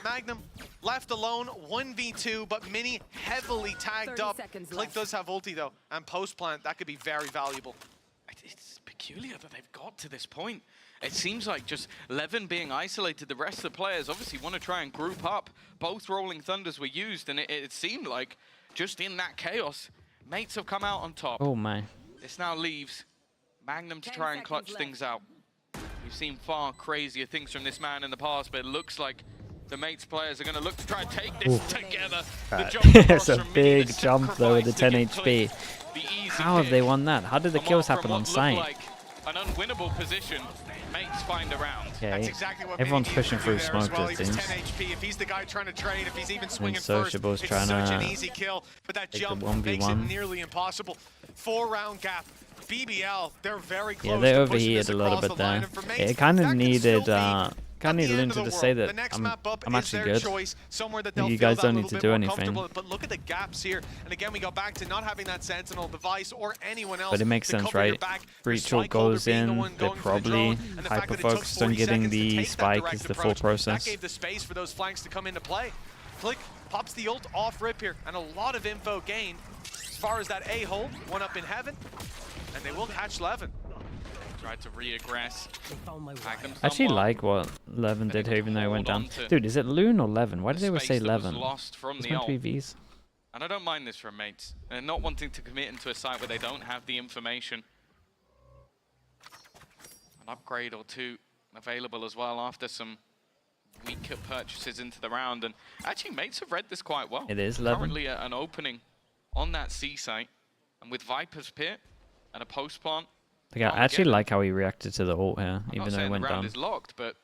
Magnum left alone, 1v2, but Mini heavily tagged up. Click does have ulti though, and post plant, that could be very valuable. It's peculiar that they've got to this point. It seems like just Levin being isolated, the rest of the players obviously want to try and group up. Both Rolling Thunders were used, and it seemed like just in that chaos, mates have come out on top. Oh my. This now leaves Magnum to try and clutch things out. We've seen far crazier things from this man in the past, but it looks like the mates players are going to look to try and take this together. The jump It's across a from Mini, big the jump though with the 10 sacrifice to give HP. Click the easy How have pick. they won that? How did the And kills from happen on what looked site? like an unwinnable position, mates find a round. Okay, That's exactly what everyone's Mini pushing needs to through do there as smoke, well. it He was seems. 10 HP. If he's the guy trying to trade, if he's even swinging first, Sociable's it's trying such an to easy kill. But that take the jump 1v1. makes it nearly impossible. 4-round gap. BBL, they're very close. Yeah, they to pushing overheated this a little across bit the line. there. And for Mates, It kind of that can needed, still be kind of at the end needed of the to say world. that The next I'm map up actually is their good. choice, somewhere that they'll You feel guys that don't little need to bit do more anything. comfortable. But look at the gaps here. And again, we go back to not having that Sentinel device or anyone else. But it makes to sense, cover your right? back. Breach Your ult spike holder goes being the in, one they're going for the probably drone, and the fact that it took hyper-focused on 40 getting seconds to the take that spike direct is the full approach. process. That gave the space for those flanks to come into play. Click pops the ult off rip here, and a lot of info gained. As far as that A hold, one up in heaven, and they will catch Levin. Tried to re-aggress. I actually like what Levin did here, even though it went down. Dude, is it Loon or Levin? Why did they always say Levin? Lost from It's the meant to be ult. V's. And I don't mind this from mates. And not wanting to commit into a site where they don't have the information. An upgrade or two available as well after some weaker purchases into the round. And actually, mates have read this quite well. It is Levin. Currently an opening on that C site. And with Viper's Pit and a post plant. Like, I actually like how he reacted to the ult here, even though it went the round down. is locked, but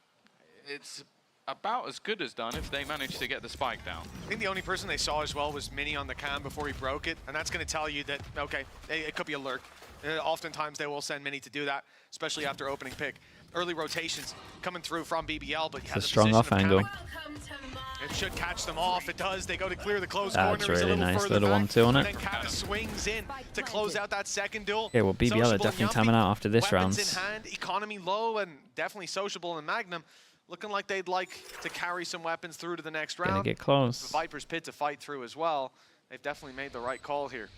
it's about as good as done if they manage to get the spike down. I think the only person they saw as well was Mini on the cam before he broke it, and that's going to tell you that, okay, it could be a lurk. Oftentimes they will send Mini to do that, especially after opening pick. Early rotations coming through from BBL, but It's a strong off angle. It should catch them off. It does. They go to clear the close That's corner. He's a really little nice further little back, 1-2 on and it. then Kappa swings in to close out that second duel. Okay, well, BBL are Sociable definitely and timing Yumpy, out after this round. weapons in hand, economy low, and definitely Sociable and Magnum looking like they'd like to carry some weapons through to the next round. Gonna get close. The Viper's Pit to fight through as well. They've definitely made the right call here.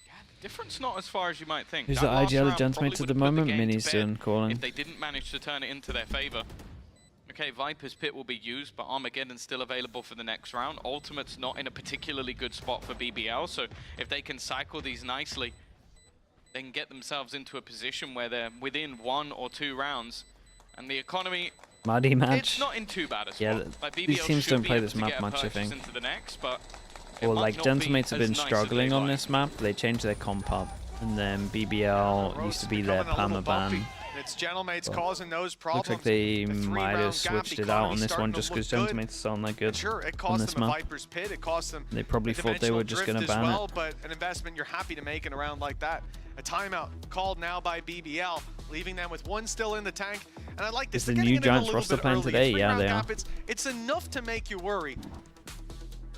Yeah, the difference not as far as you might think. Who's That the last IGL round gentleman probably at the would've put moment? game to Mini's bed doing calling. if they didn't manage to turn it into their favor. Okay, Viper's Pit will be used, but Armageddon's still available for the next round. Ultimate's not in a particularly good spot for BBL, so if they can cycle these nicely, they can get themselves into a position where they're within 1 or 2 rounds. And the economy, Muddy match. it's not in too bad a spot. Yeah, Like, these BBL teams should don't be play able this to map get a much, I purchase think. into the next, but it Or might like not be Gentlemates have as been nice as struggling they'd on like. this map. They changed their comp up, and then BBL used to be their permaban. It's Gentlemates Well, causing those problems. Looks like they The might three-round have gap, switched it out on economy's this one starting to just because look good. Gentlemates sound like good Sure, it on cost this them a map. Viper's Pit. It cost them They probably a thought they were dimensional just gonna drift as ban well, it. but an investment you're happy to make in a round like that. A timeout called now by BBL, leaving them with one still in the tank. And I like this. Is the They're new getting it in a Giants little roster bit plan early. today? A Yeah, three-round they are. gap, it's enough to make you worry.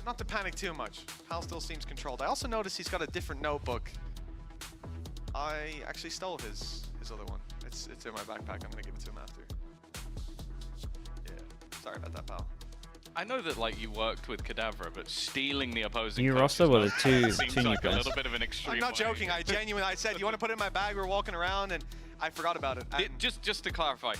Not to panic too much. Hal still seems controlled. I also noticed he's got a different notebook. I actually stole his other one. It's in my backpack. I'm gonna give it to him after. Yeah, sorry about that, pal. I know that like you worked with Cadavra, but stealing the opposing New coach's roster? Well, notebook the two seems new like a players. little bit of an extreme. I'm not way. joking. I said, you want to put it in my bag? We're walking around, and I forgot about it. Just to clarify,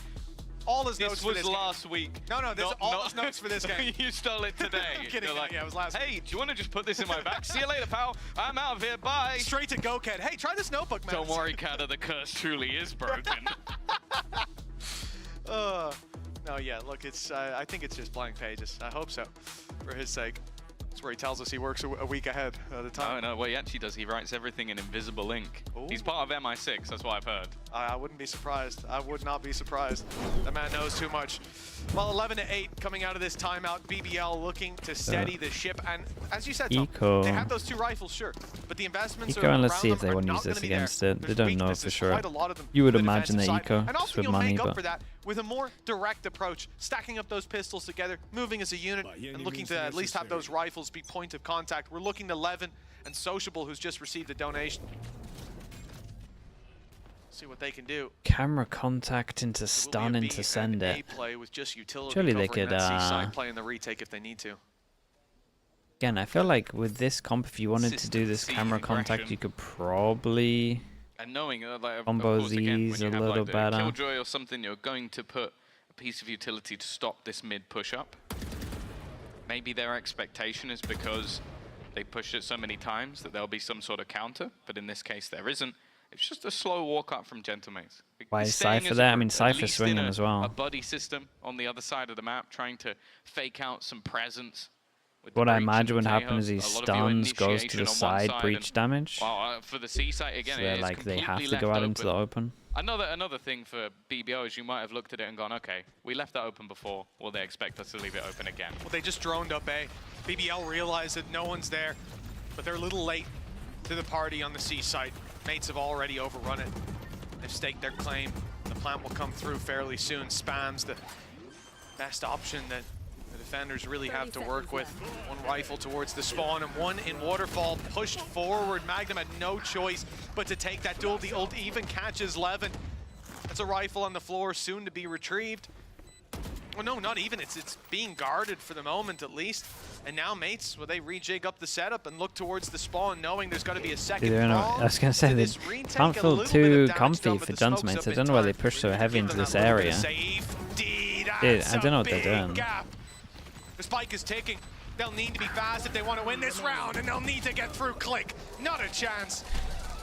all his notes this for was this last week. No, this Not- all not- his notes for this game. You stole it today. I'm kidding. You're like, Yeah, it was last hey, do you want to just put this in my bag? See you later, pal. I'm out of here. Bye. Straight to GoKed. Hey, try this notebook, man. Don't worry, Kada. The curse truly is broken. No, yeah, look, it's I think it's just blank pages. I hope so, for his sake. That's where he tells us he works a week ahead at a time. Oh, no, what he actually does, he writes everything in invisible ink. Ooh. He's part of MI6, that's what I've heard. I wouldn't be surprised. I would not be surprised. That man knows too much. Well, 11-8 coming out of this timeout. BBL looking to steady the ship. And as you said, Tom, Eco. they have those 2 rifles, sure. But the investments Eco, are and let's around see if them they are want to not use this gonna be against there. it. They There's don't know for weaknesses, sure. quite a lot of them You would on the imagine defensive that side. Eco, And just often with you'll money, make up but for that with a more direct approach, stacking up those pistols together, moving as a unit, and looking to at least have those rifles be point of contact. We're looking to Levin and Sociable, who's just received a donation. See what they can do. camera contact into stun into send it. Play with just utility Surely they covering could that C-side play in the retake if they need to. Again, I feel like with this comp, if you wanted to do this Consistency, camera contact, aggression. you could probably And knowing, like, of combo course, again, these when a you have, little like, the better. Killjoy or something, you're going to put a piece of utility to stop this mid push-up. Maybe their expectation is because they pushed it so many times that there'll be some sort of counter, but in this case there isn't. It's just a slow walk up from Gentlemans. Why is Staying Cypher as a there? I group, mean, at Cypher's least swinging in as well. A buddy system on the other side of the map, trying to fake out some presence. With What the I breach imagine and would the happen is he Tejo. A lot of your stuns, goes to initiation the on one side, side breach and- damage. Well, for the C site again, So it they're is like they have completely to go left out into the open. Another thing for BBL is you might have looked at it and gone, okay, we left that open before. Will they expect us to leave it open again? Well, they just droned up A. BBL realized that no one's there, but they're a little late to the party on the C site. Mates have already overrun it. They've staked their claim. The plant will come through fairly soon. Spams the best option that the defenders really have to work with. One rifle towards the spawn and one in Waterfall, pushed forward. Magnum had no choice but to take that duel. The ult even catches Levin. That's a rifle on the floor, soon to be retrieved. Well, no, not even. It's being guarded for the moment, at least. And now Mates, well, they rejig up the setup and look towards the spawn, knowing there's got to be a second I was going to say, they can't feel too comfy for Gentlemans. I don't know why they push so heavy into this area. Dude, I don't know what they're doing. The spike is ticking. They'll need to be fast if they want to win this round, and they'll need to get through Click. Not a chance.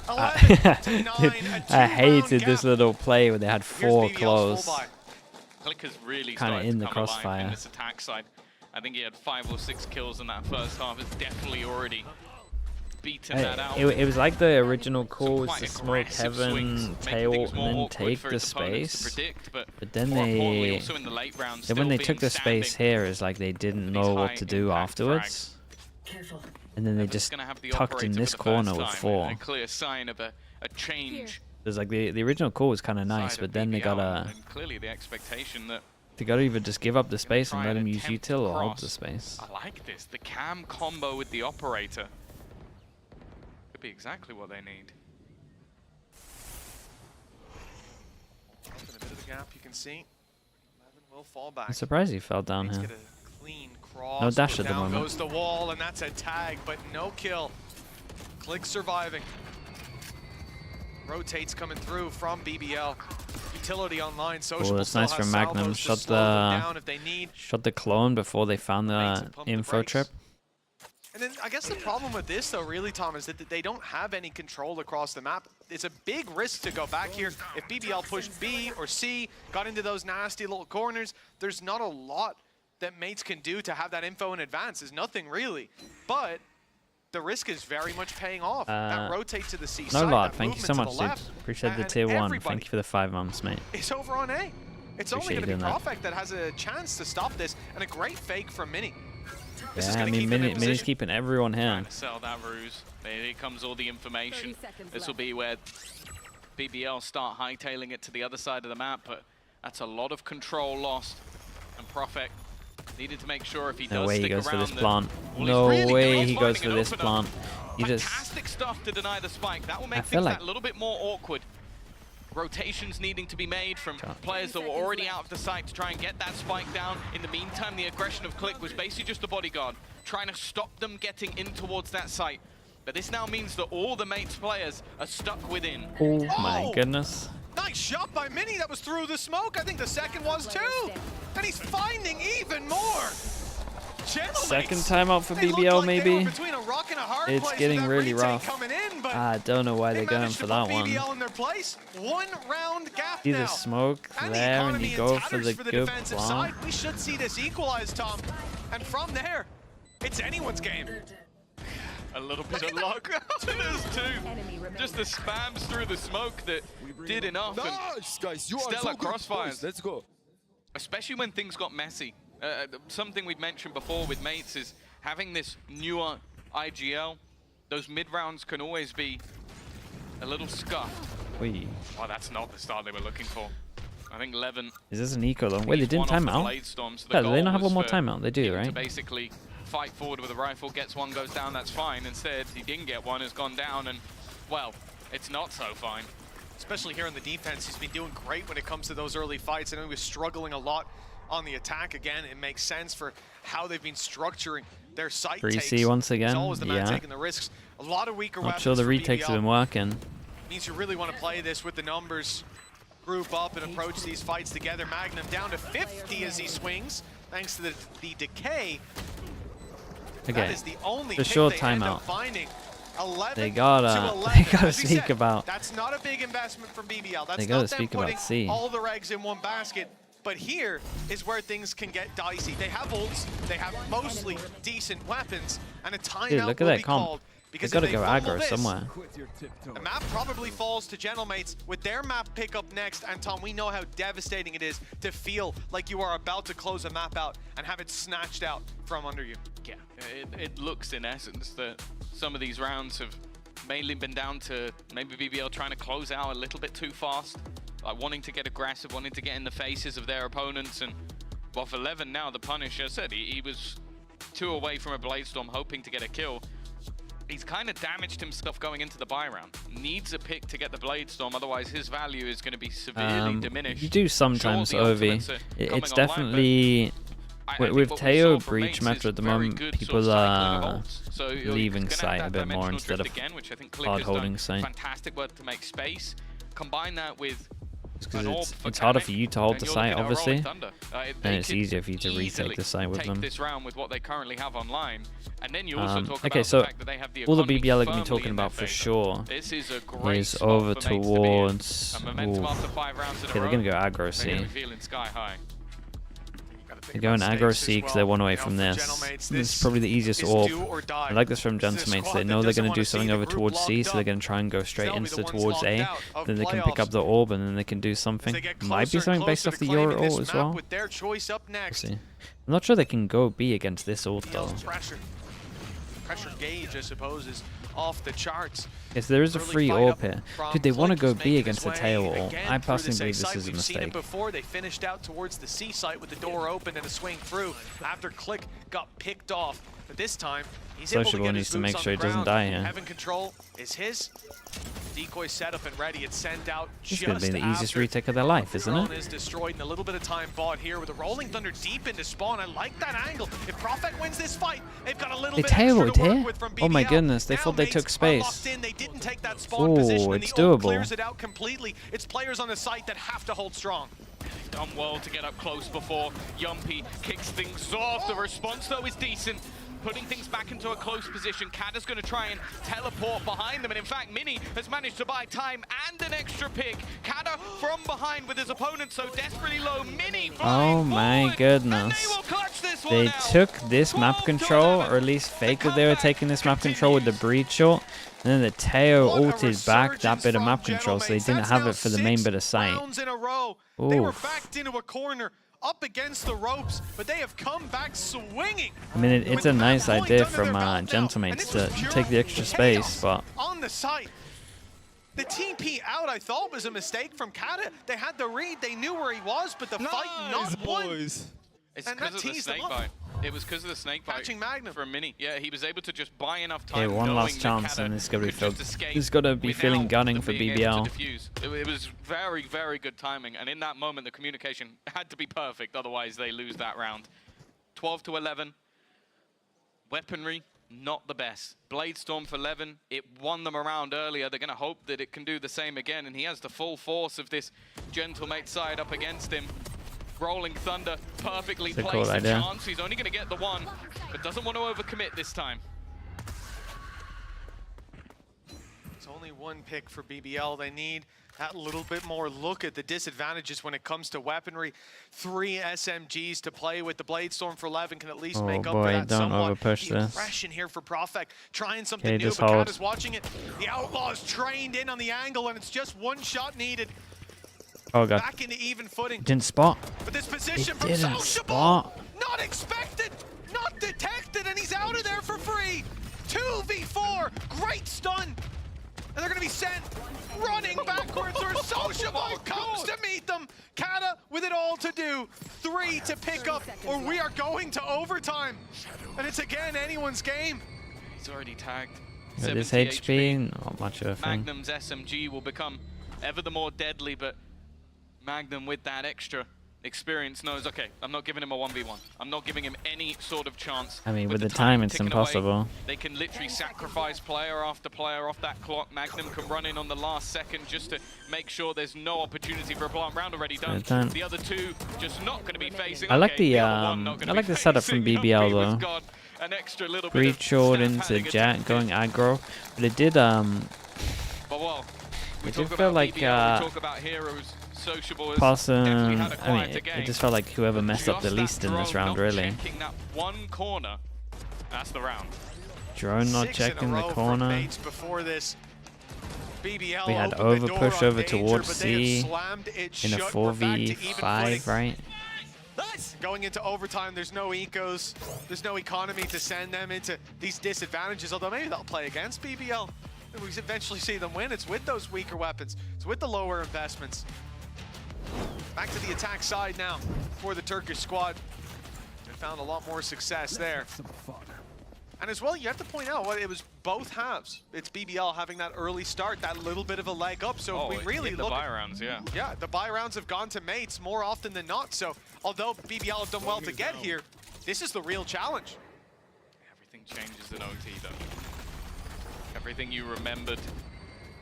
11 to 9, I hated this little play where they had 4 close. Click has really Kinda started in to the come alive crossfire. in this attack side. I think he had 5 or 6 kills in that first half. It's definitely already beaten that out. It was like the original call was Quite to smoke aggressive swings, Heaven, making tail, things and more then awkward take for the his opponents to space. predict, But then more importantly, they, also in the late round, then when they still took the being space standing here, it's like they didn't these know what high to do impact afterwards. And then they Never's just gonna have the tucked in operator this for the first corner with time, 4. A clear sign of a change. There's like the original call was kind of nice, side but of then they BBL, gotta and clearly the expectation that either just give up the space and try let and him use attempt util to or hold cross. the space. I like this. The cam combo with the operator could be exactly what they need. Open a bit of the gap, you can see. Levin will fall back. I'm surprised he fell down Mates here. get a clean cross. No dash but at the down moment. goes the wall, and that's a tag, but no kill. Click surviving. Rotates coming through from BBL. Utility online. Social that's still nice has from Magnum. salvos to Shot slow them the down if they need. shot the clone before they found Mates the have pumped the info brakes. trip. And then I guess the problem with this, though, really, Tom, is that they don't have any control across the map. It's a big risk to go back here. If BBL pushed B or C, got into those nasty little corners, there's not a lot that Mates can do to have that info in advance. There's nothing really. But the risk is very much paying off. That rotate to the C No side, lot. that Thank you so movement much, to the dude. left, Appreciate the and tier 1. everybody Thank you for the 5 months, mate. It's over on A. It's only Appreciate going to you be doing that. Perfect that has a chance to stop this, and a great fake from Mini. This is Yeah, I going to mean, keep them in Mini's position. keeping everyone here. Trying to sell that ruse. Here comes all the information. This will be where BBL start hightailing it to the other side of the map, but that's a lot of control lost. And Prophet needed to make sure if he No does way stick he goes for around this that- plant. Well, No he's really way good. he He's goes finding for an this opener. plant. You just Fantastic stuff to deny the spike. That will make feel things like- that little bit more awkward. Rotations needing to be made from Sure. players that were already out of the site to try and get that spike down. In the meantime, the aggression of Click was basically just a bodyguard, trying to stop them getting in towards that site. But this now means that all the Mates players are stuck within. oh my Oh! goodness. Nice shot by Mini. That was through the smoke. I think the second was too. And he's finding even more. Second timeout for BBL, maybe. It's getting really rough. I don't know why they're going for that one. See the smoke there, and you go for the good plant. We should see this equalize, Tom. And from there, it's anyone's game. A little bit of luck. There's two. Just the spams through the smoke that did enough. Nice, guys. You are stellar so good. crossfires. Let's go. Especially when things got messy. Something we'd mentioned before with mates is having this newer IGL. Those mid rounds can always be a little scuffed. Wait. Oh, that's not the start they were looking for. I think Levin. Is this an eco though? Wait, they didn't time out. So Yeah, do they not have one more timeout? They do, right? To basically fight forward with a rifle, gets one, goes down, that's fine. Instead, he didn't get one, has gone down, and, well, it's not so fine. Especially here on the defense, he's been doing great when it comes to those early fights. I know he was struggling a lot on the attack. Again, it makes sense for how they've been structuring their site takes. 3C once again, He's always the man taking the risks. A lot of weaker weapons. Not sure the retakes have been working. Means you really want to play this with the numbers. Group up and approach these fights together. Magnum down to 50 as he swings, thanks to the decay. Okay, That is the only the short timeout. They gotta speak about. That's not a big investment from BBL. That's they gotta not them speak about C. all their eggs in one basket. But here is where things can get dicey. They have ults, they have mostly decent weapons, and a timeout Dude, look at will that be comp. called. They Because gotta if go they fumble aggro this, somewhere. the map probably falls to Gentlemates with their map pick up next. And Tom, we know how devastating it is to feel like you are about to close a map out and have it snatched out from under you. Yeah, it looks in essence that some of these rounds have mainly been down to maybe BBL trying to close out a little bit too fast, like wanting to get aggressive, wanting to get in the faces of their opponents. And well, for Levin now, the Punisher said he was 2 away from a Bladestorm, hoping to get a kill. He's kind of damaged himself going into the buy round. Needs a pick to get the Bladestorm, otherwise his value is going to be severely diminished. You do sometimes, sure, Ovi. It's definitely... with Teo breach meta at the moment, people are leaving site a bit more instead of hard holding site. Fantastic work to make space. Combine that with because it's harder for you to hold the site, obviously, and it's easier for you to retake the site with them. This round with what they currently have online, and then you also talk okay, about so the fact that they have the all the BBL are going to be talking about for sure is over towards. Okay, they're going to go aggro C. They're going aggro C because they're 1 away from this. This is probably the easiest orb. I like this from Gentlemates. They know they're going to do something over towards C, so they're going to try and go straight insta towards A. Then they can pick up the orb and then they can do something. Might be something based off the Euro ult as well. We'll see. I'm not sure they can go B against this ult though. Pressure gauge, I suppose, is off the charts. Yes, there is a free orb here. Dude, they want to go B against the tail ult. I personally believe this is a mistake. Before they finished out towards the C site with the door open and a swing through after Click got picked off. But this time, he's able to get his boots on the ground. Doesn't die here. Having control is his. Decoy set up and ready. It's sent out just going to be the easiest retake of their life, isn't it? Is destroyed in a little bit of time bought here with a Rolling Thunder deep into spawn. I like that angle. If Prophet wins this fight, they've got a little bit extra to work with from BBL. Oh my goodness, they thought they took space. They didn't take that spawn position, and it's the ult doable. clears it out completely. It's players on the site that have to hold strong. They've done well to get up close before Yumpy kicks things off. The response, though, is decent. Putting things back into a close position. Kata's going to try and teleport behind them. And in fact, Mini has managed to buy time and an extra pick. Kata from behind with his opponent so desperately low. Mini oh my goodness. They took this map control, or at least faked that they were taking this map control with the breach ult. And then the Teo ulted back that bit of map control, so they didn't have it for the main bit of sight. They were backed into a corner, up against the ropes, but they have come back swinging. I mean, it's a nice idea from Gentlemates to take the extra space, but on the site, the TP out I thought was a mistake from Kata. They had the read, they knew where he was, but the fight not won. It's because of the snake bite. It was because of the snake bite for a Mini. Yeah, he was able to just buy enough time. Okay, one last chance, and it's gonna be he's got to be feeling gunning for BBL. It was very, very good timing, and in that moment, the communication had to be perfect. Otherwise, they lose that round. 12 to 11. Weaponry not the best. Bladestorm for Levin, it won them around earlier. They're going to hope that it can do the same again, and he has the full force of this Gentlemate side up against him. Rolling Thunder perfectly That's a placed cool a idea. chance. He's only going to get the one, but doesn't want to overcommit this time. It's only one pick for BBL. They need that little bit more look at the disadvantages when it comes to weaponry. 3 SMGs to play with. The Bladestorm for 11 can at least make up for that don't somewhat. overpush The this. aggression here for Profek, trying something Okay, new, just but hold. Kata's watching it. The Outlaws trained in on the angle, and it's just one shot needed. Oh god. Back into even footing. Didn't spot. But this position He from didn't Sociable, spot. not expected, not detected, and he's out of there for free. 2v4, great stun. And they're gonna be sent running backwards, or Sociable comes to meet them. Kata with it all to do. 3 to pick up, or we are going to overtime. And it's again anyone's game. He's already tagged. With this 70 HP, not much of a thing. Magnum's SMG will become ever the more deadly, but Magnum with that extra experience knows, okay, I'm not giving him a 1v1. I'm not giving him any sort of chance. I mean, with the time, it's ticking impossible. away, they can literally sacrifice player after player off that clock. Magnum can run in on the last second just to make sure there's no opportunity for a plant round already done. The other two just not going to be facing. I like the setup from BBL though. An extra little Breach short into Jet going aggro, but it did it did feel like Possum. I mean, it just felt like whoever messed up the least in this round, really. That one corner, that's the round. Drone not checking the corner. Before this. BBL We had overpush over towards C in a 4v5, right? Going into overtime, there's no ecos, there's no economy to send them into these disadvantages, although maybe they'll play against BBL. We eventually see them win. It's with those weaker weapons. It's with the lower investments. Back to the attack side now for the Turkish squad. They found a lot more success there. And as well, you have to point out, it was both halves. It's BBL having that early start, that little bit of a leg up. So if we really look, the buy rounds, yeah. Yeah, the buy rounds have gone to mates more often than not. So although BBL have done well to get here, this is the real challenge. Everything changes in OT though. Everything you remembered,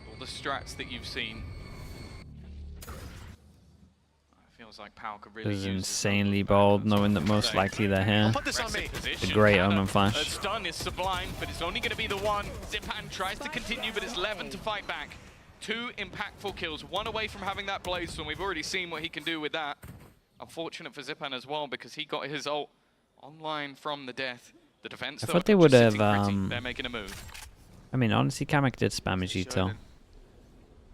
all the strats that you've seen. It feels like Pal could really This is use insanely bold, knowing that most likely they're here. Put this on me. The great Omen flash. Stun is sublime, but it's only going to be the one. Zipan tries to continue, but it's Levin to fight back. 2 impactful kills, 1 away from having that blaze, and we've already seen what he can do with that. Unfortunate for Zipan as well, because he got his ult online from the death. The defense, I though, thought they would have. they're making a move. I mean, honestly, Kamek did spam his util.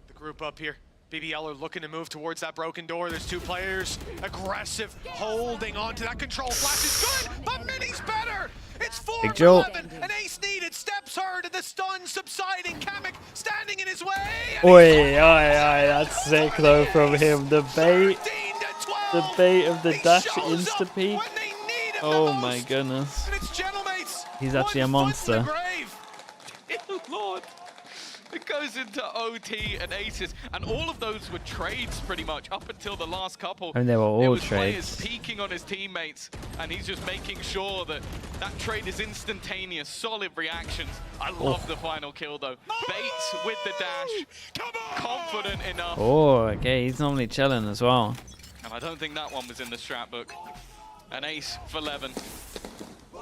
The group up here. BBL are looking to move towards that broken door. There's 2 players. Aggressive, holding on to that control. Flash is good, but Mini's better. It's 4 Big for jolt. 11. An ace needed. Steps heard, and the stun subsiding. Kamek standing in his way. Oi, that's sick though from him. The bait. 13 to 12. The bait of the He dash shows insta up peek. when they need him Oh the my most. goodness. And it's Gentlemates. He's actually a One foot in monster. the grave. Lord. It goes into OT and aces, and all of those were trades pretty much up until the last couple. I mean, they were all It was trades. players peeking on his teammates, and he's just making sure that that trade is instantaneous, solid reactions. I love the final kill though. Bates with the dash, confident enough. Oh, okay, he's normally chilling as well. And I don't think that one was in the strat book. An ace for Levin.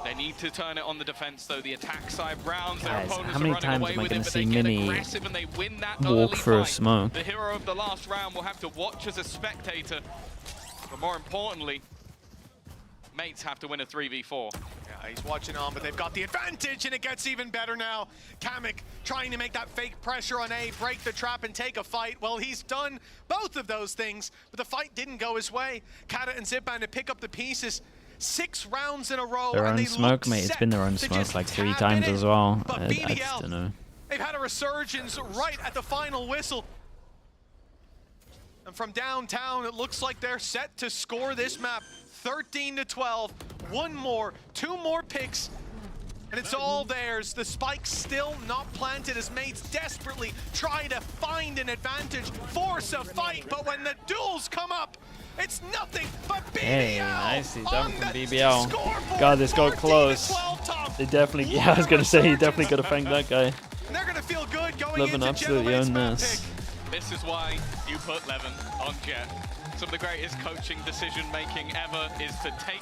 They need to turn it on the defense though. The attack side rounds. Their Guys, opponents how many are running times away am I with gonna it, but see they get Mini aggressive and they win that walk early through a fight. smoke? The hero of the last round will have to watch as a spectator, but more importantly, mates have to win a 3v4. Yeah, he's watching on, but they've got the advantage, and it gets even better now. Kamek trying to make that fake pressure on A, break the trap and take a fight. Well, he's done both of those things, but the fight didn't go his way. Kata and Zipan to pick up the pieces. 6 rounds in a row. Their and own they smoke, look mate. It's set been their own to smoke just like 3 tap times in as well. But I BBL, just don't know. they've had a resurgence right at the final whistle. And from downtown, it looks like they're set to score this map. 13 to 12. 1 more, 2 more picks. And it's all theirs. The spike's still not planted as mates desperately try to find an advantage, force a fight. But when the duels come up, it's nothing but BBL. Hey, nicely done from on the BBL. scoreboard. God, this got 14 to close. 12, Tom. They definitely, yeah, I was going to say, you definitely got to thank that guy. And they're going to feel good going Levin into absolutely Gentleman's owned map this. pick. This is why you put Levin on Jet. Some of the greatest coaching decision making ever is to take